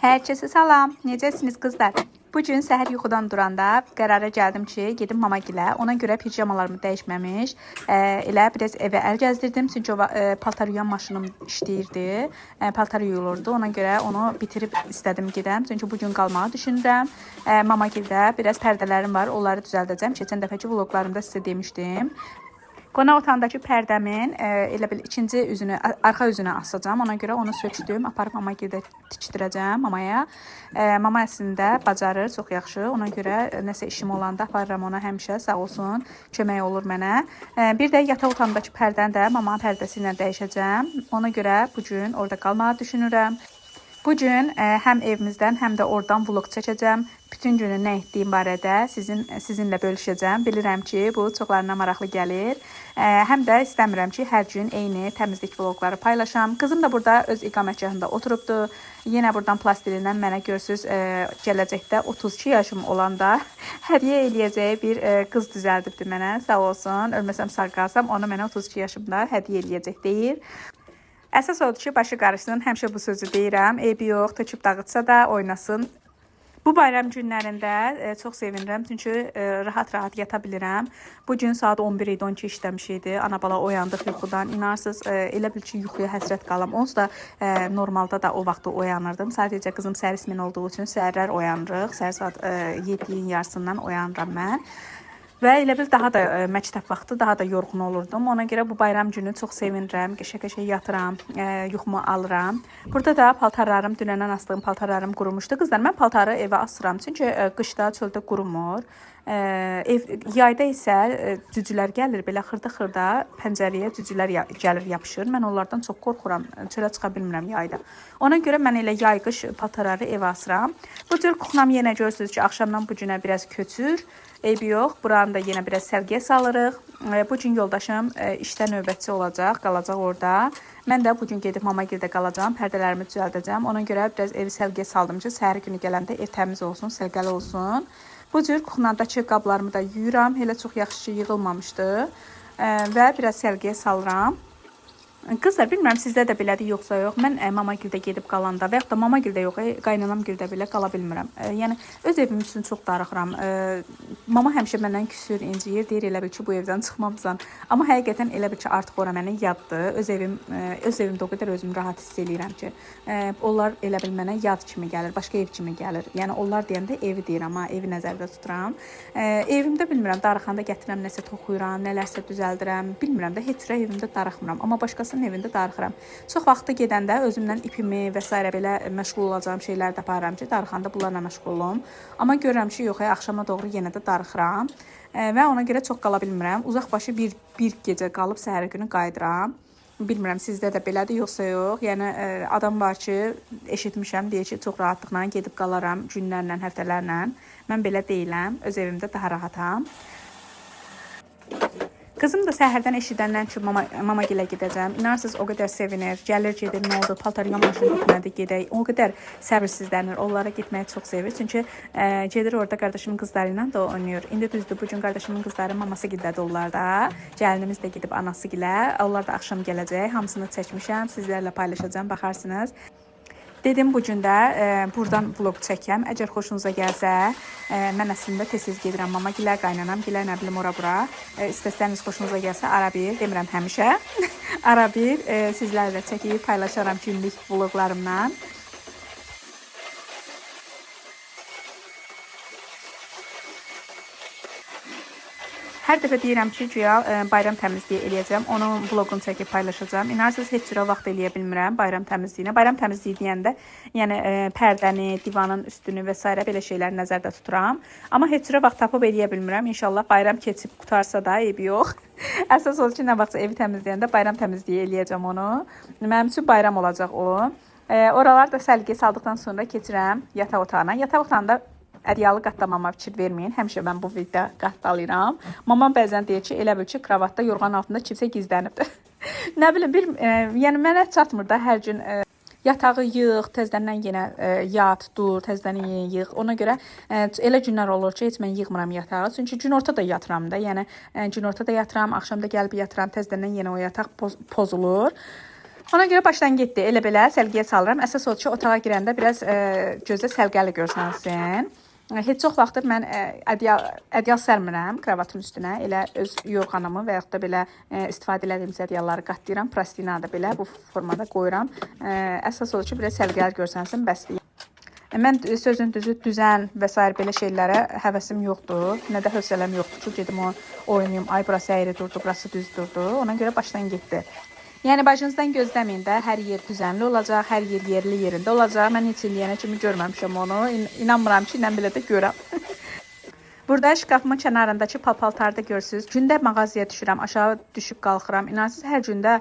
Herkese salam. Necəsiniz qızlar? Bu gün səhər yuxudan duranda qərara gəldim ki, gedim mamagilə. Ona görə pijamalarımı dəyişməmiş, elə biraz evə əl gəzdirdim. Çünki paltar yuyan maşınım işləyirdi. Paltar yuyulurdu. Ona görə onu bitirib istədim gedəm. Çünki bu gün qalmağı düşünürəm. Mamagildə biraz pərdələrim var. Onları düzəldəcəm. Keçən dəfəki vloqlarımda sizə demişdim. Qonaq otağındakı pərdəmin elə bil ikinci üzünü, arxa üzünü asacağam. Ona görə onu sökdüm. Aparıb mamagildə tikdirəcəm mamaya. Mama əslində bacarır, çox yaxşı. Ona görə nəsə işim olanda aparıram ona həmişə, sağ olsun. Kömək olur mənə. Bir də yataq otağındakı pərdəni də mama pərdəsi ilə dəyişəcəm. Ona görə bu gün orada qalmağı düşünürəm. Bu gün həm evimizdən, həm də oradan vlog çəkəcəm. Bütün günü nə etdiyim barədə sizinlə bölüşəcəm. Bilirəm ki, bu çoxlarına maraqlı gəlir. Həm də istəmirəm ki, hər gün eyni təmizlik vloqları paylaşam. Qızım da burada öz iqamətgahında oturubdu. Yenə buradan plastilindən mənə görsüz, gələcəkdə 32 yaşım olanda hədiyyə eləyəcəyi bir qız düzəldibdi mənə. Sağ olsun, ölməsəm sağ qalsam, onu mənə 32 yaşımda hədiyyə eləyəcək deyir. Əsas odur ki, başı qarışsın. Həmişə bu sözü deyirəm. Eybi yox, töküb dağıtsa da oynasın. Bu bayram günlərində çox sevinirəm. Çünki rahat-rahat yata bilirəm. Bu gün saat 11 idi, 12 işləmiş idi. Ana-bala oyandıq yuxudan. İnarsınız, elə bil ki, yuxuya həsrət qalam. Onsuz da normalda da o vaxtda oyanırdım. Sadəcə qızım səhər ismin olduğu üçün səhərlər oyanırıq. Səhər saat 7-yin yarısından oyanıram mən. Və elə bil daha da məktəb vaxtı daha da yorğun olurdum. Ona görə bu bayram günü çox sevinirəm. Qəşəng-qəşəng yatıram, yuxumu alıram. Burada da paltarlarım, dünəndən asdığım paltarlarım qurumuşdu. Qızlar, mən paltarı evə asıram. Çünki qışda çöldə qurumur. Yayda isə cücülər gəlir, belə xırda-xırda pəncərəyə cücülər gəlir, yapışır. Mən onlardan çox qorxuram, çölə çıxa bilmirəm yayda. Ona görə mən elə yay-qış paltarları evə asıram. Bu cür kuxnam yenə görürsünüz ki, axşamdan bu günə biraz köçür. Eybi yox, buranı da yenə biraz sərgiyə salırıq. Bu gün yoldaşım işdə növbətçi olacaq, qalacaq orada. Mən də bu gün gedib mamagildə qalacağam, pərdələrimi düzəldəcəm. Ona görə biraz evi sərgiyə saldım ki, səhər günü gələndə ev təmiz olsun, sərgəli olsun. Bu cür kuxnadakı qablarımı da yuyuram. Elə çox yaxşı yığılmamışdı. Və biraz sərgiyə salıram. Qızlar, bilmirəm sizdə də belədir yoxsa yox. Mən mamagildə gedib qalanda və yaxud da mamagildə yox, qaynanamgildə belə qala bilmirəm. Yəni öz evim üçün çox darıxıram. Mama həmişə məndən küsür, inciyir, deyir elə bil ki, bu evdən çıxmamısan. Amma həqiqətən elə bil ki, artıq ora mənə yaddır. Öz evimdə o qədər özümü rahat hiss eləyirəm ki, onlar elə bil mənə yad kimi gəlir, başqa ev kimi gəlir. Yəni onlar deyəndə evi deyirəm, evi nəzərdə tuturam. Evimdə bilmirəm, darıxanda gətirəm, nəsə toxuyuram, nələrsə düzəldirəm. Bilmirəm də, heç cürə evimdə darıxmıram. Amma başqasının evində darıxıram. Çox vaxtı gedəndə özümdən ipimi və s. belə məşğul olacağım şeylər də aparıram ki, darıxanda bunlarla məşğul olum. Amma görürəm ki, yox, axşama doğru yenə də darıxıram və ona görə çox qala bilmirəm. Uzaqbaşı bir gecə qalıb səhər günü qayıdıram. Bilmirəm sizdə də belədir yoxsa yox. Yəni adam var ki, eşitmişəm, deyir ki, çox rahatlıqla gedib qalaram günlərlə, həftələrlə. Mən belə deyiləm. Öz evimdə daha rahatam. Qızım da səhərdən eşidəndən ki, mamagilə gedəcəm. İnarsınız, o qədər sevinir. Gəlir, gedir, nə oldu, paltar yuyan maşını bitmədi, gedək. O qədər səbirsizlənir, onlara getməyi çox sevir. Çünki gedir orada qardaşımın qızları ilə də oynayır. İndi düzdür, bu gün qardaşımın qızları maması gildədir onlar da. Gəlinimiz də gedib anası gilə. Onlar da axşam gələcək. Hamısını çəkmişəm, sizlərlə paylaşacağım, baxarsınız. Dedim bu gün də buradan vlog çəkəm. Əgər xoşunuza gəlsə, mən əslində tez-tez gedirəm mamagilə, qaynanamgilə, nə bilim ora-bura. İstəsəniz xoşunuza gəlsə, ara bir, demirəm həmişə, ara bir sizlərlə çəkib paylaşaram günlük vloqlarımdan. Hər dəfə deyirəm ki, güya bayram təmizliyi eləyəcəm, onun vloqunu çəkib paylaşacağım. İnarsınız, heç cürə vaxt eləyə bilmirəm bayram təmizliyinə. Bayram təmizliyi deyəndə, yəni pərdəni, divanın üstünü və s. belə şeyləri nəzərdə tuturam. Amma heç cürə vaxt tapıb eləyə bilmirəm. İnşallah bayram keçib qutarsa da eybi yox. Əsas odur ki, nə vaxtsa evi təmizləyəndə bayram təmizliyi eləyəcəm onu. Mənim üçün bayram olacaq o. Oralar da səlgiyə saldıqdan sonra keçirəm yataq otağına. Yataq otağında ədyalı qatlamama fikir verməyin. Həmişə mən bu videoda qatdalayıram. Mamam bəzən deyir ki, elə bil ki, kravatda, yorğanın altında kimsə gizlənibdir. Nə bilim, yəni mənə çatmır da hər gün yatağı yığ, təzədən yenə yat, dur, təzədən yığ. Ona görə elə günlər olur ki, heç mən yığmıram yatağı. Çünki günorta da yatıram da. Yəni günorta da yatıram, axşam da gəlib yatıram, təzədən yenə o yataq pozulur. Ona görə başdan getdi. Elə belə səlqəyə salıram. Əsas odur ki, otağa girəndə biraz gözə səlqəli görsənsin. Heç çox vaxtdır mən ədyal sərmirəm kravatın üstünə. Elə öz yorğanımı və yaxud da belə istifadə etdiyim ədyalları qatlayıram. Plastina da belə bu formada qoyuram. Əsas odur ki, biraz səlqəli görsənsin, bəsdir. Mən sözün düzü düzən və s. belə şeylərə həvəsim yoxdur. Nə də hövsələm yoxdur ki, gedim oynayım. Ay, burası əyri durdu, burası düz durdu. Ona görə başdan getdi. Yəni bacınızdan gözləməyin də, hər yer düzənli olacaq, hər yer yerli yerində olacaq. Mən heç indiyənə kimi görməmişəm onu. İnanmıram ki, ilə belə də görəm. Burada şkafımın kənarındakı paltarda görürsünüz. Gündə mağazaya düşürəm, aşağı düşüb qalxıram. İnansız hər gündə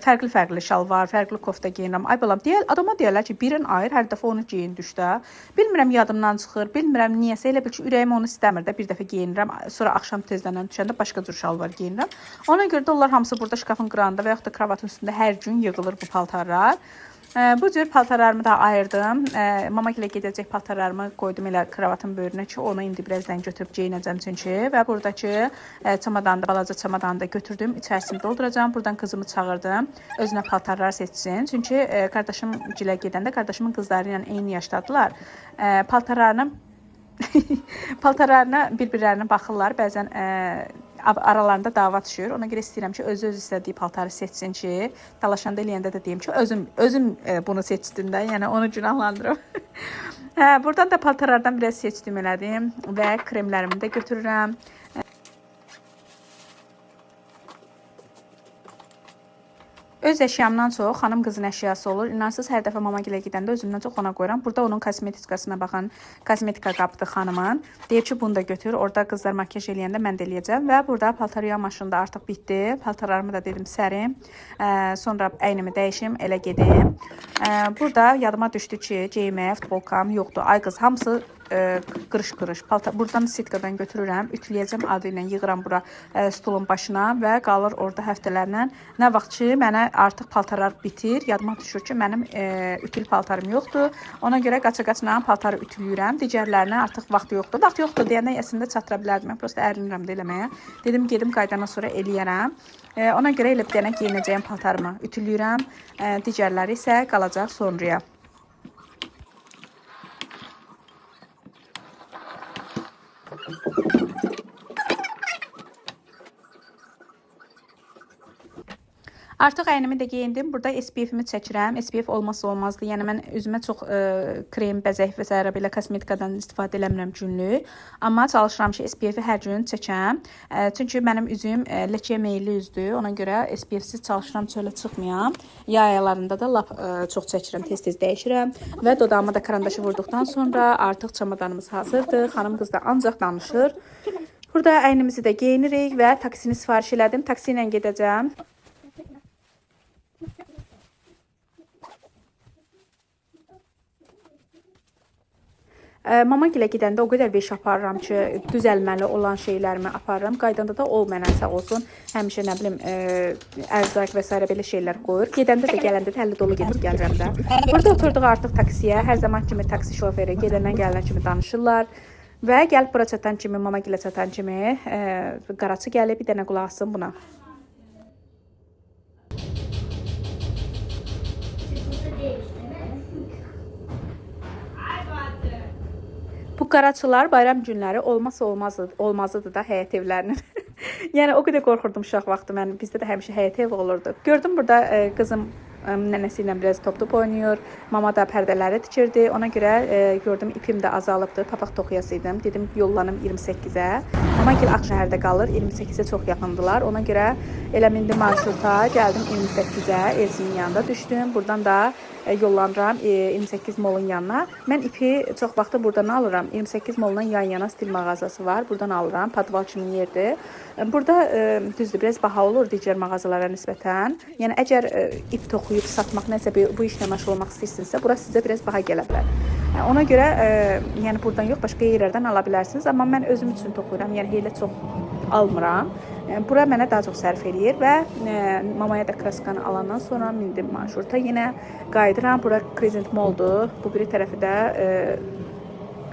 fərqli şalvar, fərqli kofta geyinirəm. Ay balam, adama deyirlər ki, birin ayır, hər dəfə onu geyin düşdə. Bilmirəm yadımdan çıxır, bilmirəm niyəsə, elə bil ki, ürəyim onu istəmir də bir dəfə geyinirəm. Sonra axşam tezdən düşəndə başqa cür şalvar geyinirəm. Ona görə də onlar hamısı burada şkafın qırağında və yaxud da kravatın üstündə hər gün yığılır bu paltarlar. Bu cür paltarlarımı da ayırdım. Mama ilə gedəcək paltarlarımı qoydum elə kravatın böyrünə ki, onu indi birazdan götürüb geyinəcəm çünki. Və buradakı çamadanda, balaca çamadanda götürdüm. İçərisini dolduracağım. Buradan qızımı çağırdım. Özünə paltarlar seçsin. Çünki qardaşım gilə gedəndə qardaşımın qızları ilə eyni yaşdadılar. Paltarlarına bir-birlərinə baxırlar. Bəzən aralarında dava düşür. Ona görə istəyirəm ki, öz istədiyi paltarı seçsin ki, dalaşanda eləyəndə də deyim ki, özüm bunu seçdim də, yəni onu günahlandırım. Buradan da paltarlardan biraz seçdim elədim və kremlərimi də götürürəm. Öz əşyamdan çox xanım qızın əşyası olur. İnansız hər dəfə mama gilə gedəndə özümdən çox ona qoyuram. Burada onun kosmetikasına baxan kosmetika qabıdır xanımın. Deyir ki, bunu da götür. Orada qızlar makyaj eləyəndə mən də eləyəcəm. Və burada paltar yuyan maşını da artıq bitdi. Paltarlarımı da dedim sərim. Sonra əynimi dəyişim, elə gedim. Burada yadıma düşdü ki, geyməyə futbolkam yoxdur. Ay qız, hamısı qırış-qırış. Buradan sitkadan götürürəm, ütüləyəcəm adı ilə yığıram bura stolun başına və qalır orada həftələrlə. Nə vaxt ki, mənə artıq paltarlar bitir, yadıma düşür ki, mənim ütülü paltarım yoxdur. Ona görə qaça-qaçla paltarı ütülüyürəm. Digərlərinə artıq vaxt yoxdur. Vaxt yoxdur deyəndə əslində çatıra bilərdim. Mən prosta ərinirəm də eləməyə. Dedim, gedim qaydandan sonra eləyərəm. Ona görə elə bir dənə geyinəcəyim paltarımı ütülüyürəm. Digərləri isə qalacaq sonraya. Artıq əynimi də geyindim. Burada SPF-imi çəkirəm. SPF olmazsa olmazdı. Yəni mən üzümə çox krem, bəzək və s. belə kosmetikadan istifadə eləmirəm günlük. Amma çalışıram ki, SPF-i hər gün çəkəm. Çünki mənim üzüm ləkəyə meyilli üzdür. Ona görə SPF-siz çalışıram çölə çıxmayam. Yay aylarında da lap çox çəkirəm, tez-tez dəyişirəm. Və dodağıma da karandaşı vurduqdan sonra artıq çamadanımız hazırdır. Xanım qız da ancaq danışır. Burada əynimizi də geyinirik və taksini sifariş elədim. Taksi ilə gedəcəm. Mama gilə gedəndə o qədər beş aparıram ki, düzəlməli olan şeylərimi aparıram. Qaydanda da ol mənə sağ olsun. Həmişə nə bilim ərzaq və s. belə şeylər qoyur. Gedəndə də gələndə də hələ dolu gedib gəlirəm də. Burada oturduq artıq taksiyə. Hər zaman kimi taksi şoförü gedəndən gələn kimi danışırlar. Və gəlib bura çatan kimi, mama gilə çatan kimi qaraçı gəlib bir dənə qulaq asın buna. Bu qaraçılar bayram günləri olmazsa olmazıdır da həyət evlərinin. Yəni o qədər qorxurdum uşaq vaxtı mən. Bizdə də həmişə həyət ev olurdu. Gördüm burada qızım nənəsi ilə biraz top oynayır. Mama da pərdələri tikirdi. Ona görə gördüm ipim də azalıbdı. Papaq toxuyasıydım. Dedim yollanım 28-ə. Mama gil Ağşəhərdə qalır. 28-ə çox yaxındılar. Ona görə elə mindim marşruta. Gəldim 28-ə. Elçinin yanında düşdüm. Buradan da yollanıram 28 molun yanına. Mən ipi çox vaxtı buradan alıram. 28 molundan yan-yana stil mağazası var. Buradan alıram. Padval kimi yerdir. Burada düzdür, biraz baha olur digər mağazalara nisbətən. Yəni əgər ip toxuyub satmaq nəsə bu işlə məşğul olmaq istəyirsinizsə, bura sizə biraz baha gələ bilər. Ona görə yəni buradan yox, başqa yerlərdən ala bilərsiniz. Amma mən özüm üçün toxuyuram. Yəni elə çox almıram. Bura mənə daha çox sərf eləyir və mamaya da kraskanı alandan sonra mindim marşruta. Yenə qayıdıram. Bura Crescent Mall'dur. Bu biri tərəfi də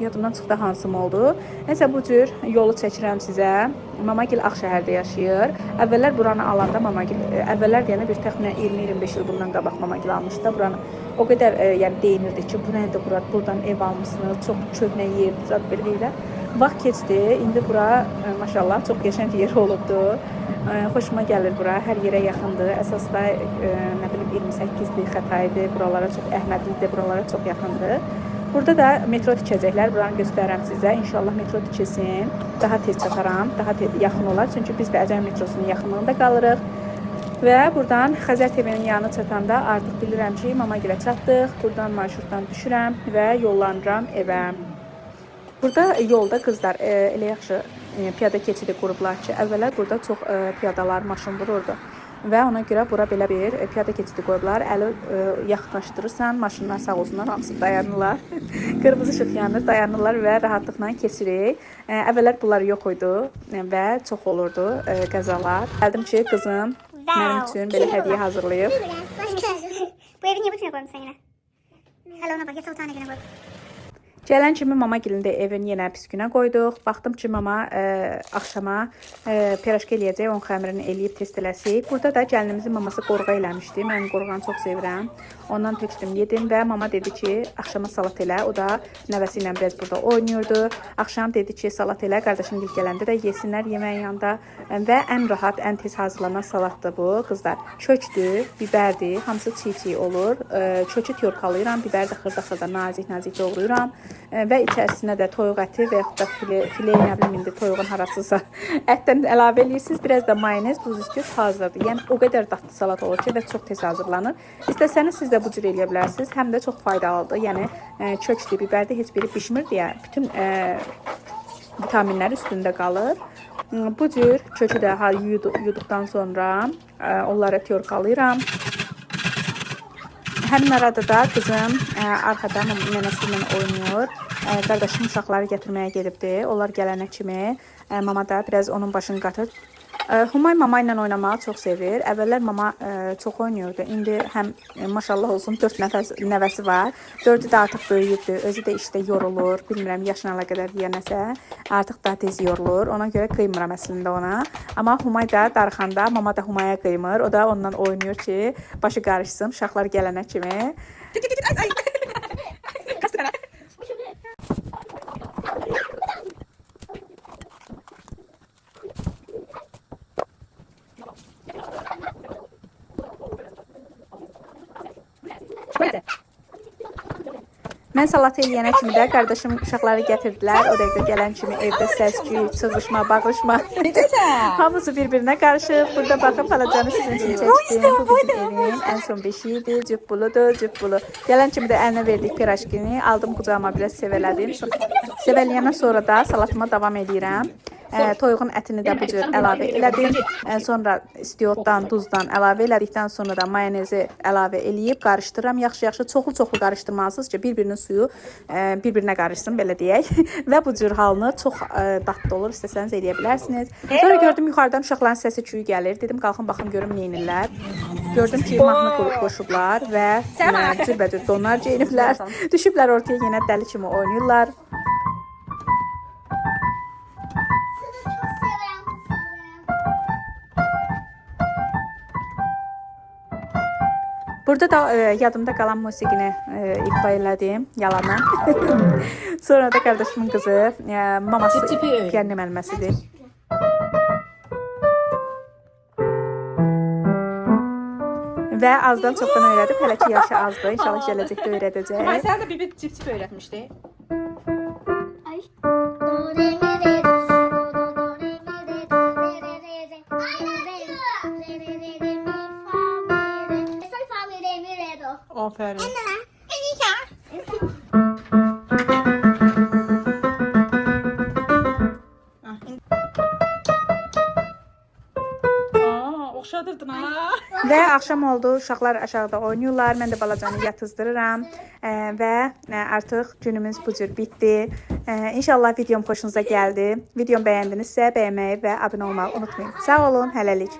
yadımdan çıxdı hansım oldu. Nəsə bu cür yolu çəkirəm sizə. Mamagil Ağşəhərdə yaşayır. Əvvəllər buranı alanda Mamagil, əvvəllər deyəndə bir təxminən 20-25 il bundan qabaq Mamagil almışdı da buranı. O qədər yəni deyinirdi ki, bu nədir bura, buradan ev almışsınız, çox köhnə yerdir, zad belə. Vaxt keçdi, indi bura maşallah çox qəşəng yer olubdu. Xoşuma gəlir bura, hər yerə yaxındır. Əsasda nə bilim 28-dir, Xətaydır, buralara çox Əhmədlidir, buralara çox yaxındır. Burada da metro tikəcəklər, buranı göstərərəm sizə. İnşallah metro tikilsin, daha tez çataram, daha yaxın olar. Çünki biz də Əcəmi metrosunun yaxınlığında qalırıq. Və buradan Xəzər TV-nin yanına çatanda artıq bilirəm ki, Mamagilə çatdıq. Buradan marşrutdan düşürəm və yollanıram evə. Burada yolda qızlar elə yaxşı piyada keçidi qurublar ki, əvvəllər burada çox piyadalar maşın vururdu. Və ona görə bura belə bir piyada keçidi qoyublar. Əli yaxınlaşdırırsan, maşınlar sağ olsunlar, hamısı dayanırlar. Qırmızı işıq yanır, dayanırlar və rahatlıqla keçirik. Əvvəllər bunlar yox idi və çox olurdu qəzalar. Gəldim ki, qızım mənim üçün belə hədiyyə hazırlayıb. Bu evi niyə bütünə qoymuşsan yenə? Hələ ona bax, yataq otağına yenə qoyub. Gələn kimi Mamagilin də evin yenə pis günə qoyduq. Baxdım ki, mama axşama pirajka eləyəcək, onun xəmirini eləyib test eləsib. Burada da gəlinimizin maması qorğa eləmişdi. Mən qorğanı çox sevirəm. Ondan tökdüm, yedim və mama dedi ki, axşama salat elə. O da nəvəsi ilə biraz burada oynayırdı. Axşam dedi ki, salat elə, qardaşım gil gələndə də yesinlər yeməyin yanında. Və ən rahat, ən tez hazırlanan salatdır bu, qızlar. Kökdür, bibərdir, hamısı çiğ-çiğ olur. Kökü tyorkalayıram, bibər də xırda-xırda nazik-nazik doğrayıram. Və içərisinə də toyuq əti və yaxud da file nə bilim indi toyuğun harasısa ətdən əlavə edirsiniz. Biraz da mayonez, duz üstü hazırdır. Yəni o qədər dadlı salat olur ki və çox tez hazırlanır. İstəsəniz siz də bu cür eləyə bilərsiniz. Həm də çox faydalıdır. Yəni kökdür, bibərdə heç biri pişmir deyə bütün vitaminlər üstündə qalır. Bu cür kökü də yuduqdan sonra onları tyorkalayıram. Həmin arada da qızım arxadan nənəsi ilə oynayır. Qardaşım uşaqları gətirməyə gedibdi. Onlar gələnə kimi mama da biraz onun başını qatır. Humay mama ilə oynamağı çox sevir. Əvvəllər mama çox oynayırdı. İndi həm maşallah olsun 4 nəvəsi var. 4-ü də artıq böyüyübdü. Özü də işdə yorulur. Bilmirəm yaşına əlaqədar deyə nəsə. Artıq daha tez yorulur. Ona görə qıymıram əslində ona. Amma Humay da darıxanda mama da Humaya qıymır. O da ondan oynayır ki, başı qarışsın uşaqlar gələnə kimi. Mən salatı eləyənə kimi də qardaşım uşaqları gətirdilər. O dəqiqə gələn kimi evdə səs-küy, çığırışma, bağırışma. Hamısı bir-birinə qarışıb. Burada baxıb palacanı sizin üçün çəkdim. Bu bizim evin ən son beşiyidir. Cübbuludur, cübbulu. Gələn kimi də əlinə verdik pirajkini. Aldım qucağıma biraz sevələdim. Sevəliyəndən sonra da salatıma davam edirəm. Toyuğun ətini də bu cür əlavə elədim. Sonra istiotdan, duzdan əlavə elədikdən sonra da mayonezi əlavə eləyib qarışdırıram. Yaxşı-yaxşı çoxlu-çoxlu qarışdırmalısınız ki, bir-birinin suyu bir-birinə qarışsın, belə deyək. Və bu cür halını çox dadlı olur, istəsəniz eləyə bilərsiniz. Sonra gördüm yuxarıdan uşaqların səsi küyü gəlir. Dedim qalxın baxım görüm nə edirlər. Gördüm ki, mahnı qoşublar və cürbəcür donlar geyiniblər. Düşüblər ortaya yenə dəli kimi oynayırlar. Burada da yadımda qalan musiqini ifa elədim, yalanı. Sonra da qardaşımın qızı, maması piano müəlliməsidir. Və azdan çoxdan öyrədib, hələ ki yaşı azdır. İnşallah gələcəkdə öyrədəcək. Ay, sənə də bir cip-cip öyrətmişdi. Ay. Aferin. Oxşadırdın ha. Və axşam oldu, uşaqlar aşağıda oynayırlar. Mən də balacanı yatızdırıram. Və artıq günümüz bu cür bitdi. İnşallah videom xoşunuza gəldi. Videomu bəyəndinizsə bəyənməyi və abunə olmağı unutmayın. Sağ olun, hələlik.